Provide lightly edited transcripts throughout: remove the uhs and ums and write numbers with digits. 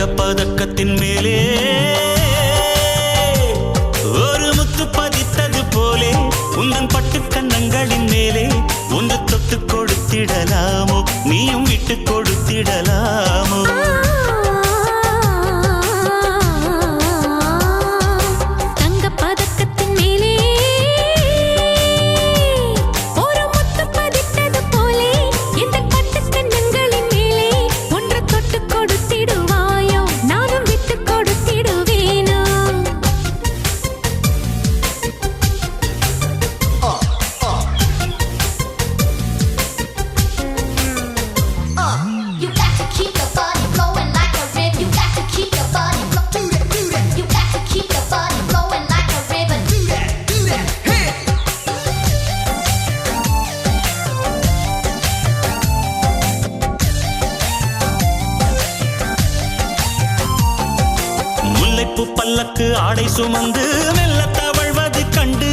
தங்கப்பதக்கத்தின் மேலே ஒரு முத்து பதித்தது போலே உந்தன் பட்டு கன்னங்களின் மேலே ஒன்று தொட்டு கொடுத்திடலாமோ நீயும் விட்டு கொடுத்திடலாமோ பல்லக்கு ஆடை சுமந்து மெல்ல தவழ்வது கண்டு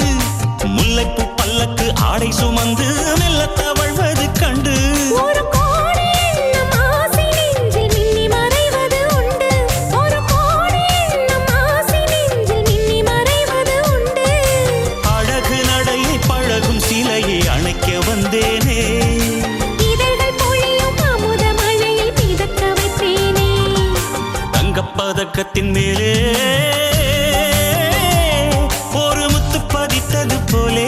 முல்லைப்பூ பல்லக்கு ஆடை சுமந்து மெல்ல தவழ்வது கண்டு ஒரு கோடி எண்ணம் ஆசை நெஞ்சில் மின்னி மறைவது உண்டு ஒரு கோடி எண்ணம் ஆசை நெஞ்சில் மின்னி மறைவது உண்டு அழகு நடையை பழகும் சிலையை அணைக்க வந்தேனே இதழ்கள் பொழியும் அமுத மழையில் மிதக்க வைத்தேனே தங்கப்பதக்கத்தின் மேலே ஒரு முத்து பதித்தது போலே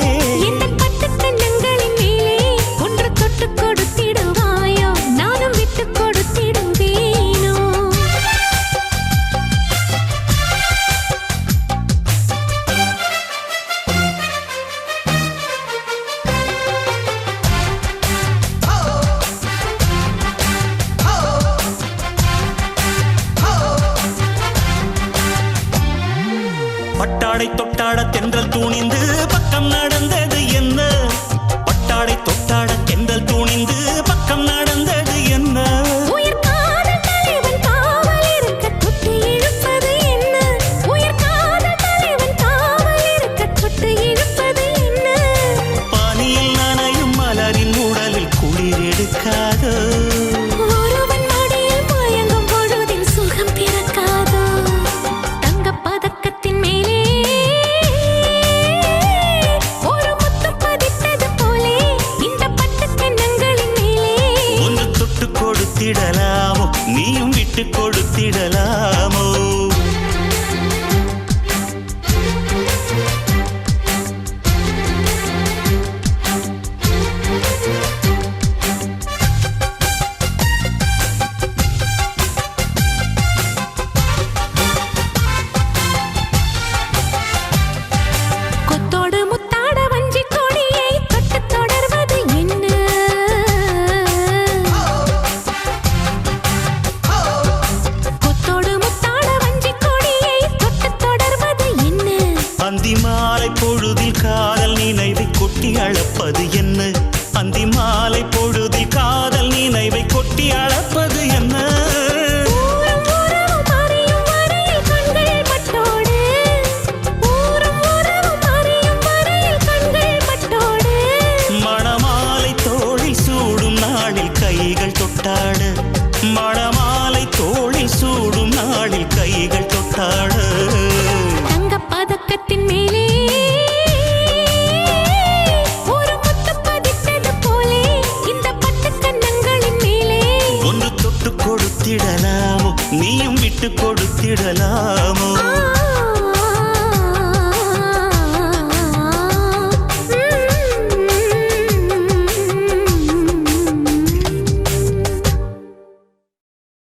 இந்த பட்டு கன்னங்களின் மேலே ஒன்று தொட்டு கொடுத்திடுவாயோ நானும் விட்டு கொடுத்திடுவேனோ பட்டாடை தொட்டாட தென்றல் தூணிந்து பக்கம் நடந்தது என்ன பட்டாடை தொட்டாட தென்றல் தூணிந்து பக்கம் நடந்தது என்ன உயிர் காதல் தலைவன் காவல் இருக்க தொட்டு இழுப்பது என்ன உயிர் காதல் தலைவன் காவல் இருக்க தொட்டு இழுப்பது என்ன பானியில் நனையும் மலரின் உடலில் குளிர் எடுக்காதோ ஒருவன் மடியில் மயங்கும் பொழுதில் சுகம் பிறக்காதோ தங்கப்பதக்கத்தின் மேலே ஒரு முத்து பதித்தது போலே இந்த பட்டு கன்னங்களின் மேலே ஒன்று தொட்டு கொடுத்திடலாமோ நீயும் விட்டு கொடுத்திடலாமோ கொத்தோடு முத்தாட வஞ்சி கொடியை தொட்டு தொடர்வது என்ன கொத்தோடு முத்தாட வஞ்சி கொடியை தொட்டு தொடர்வது என்ன அந்தி மாலை பொழுதில் காதல் நினைவை கொட்டி அளப்பது என்ன அந்தி மாலை பொழுதில் காதல் நினைவை கொட்டி அளப்பது என்ன ஊரும் உறவும் அறியும் வரையில் கண்கள் மட்டோடு ஊரும் உறவும் அறியும் வரையில் கண்கள் மட்டோடு மணமாலை தோளில் சூடும் நாளில் கைகள் தொட்டாட மணமாலை தோளில் சூடும் நாளில் கைகள் தொட்டாட தங்கப்பதக்கத்தின் மேலே ஒரு முத்து பதித்தது போலே இந்த பட்டு கன்னங்களின் மேலே ஒன்று தொட்டு கொடுத்திடலாமோ நீயும் விட்டு கொடுத்திடலாமோ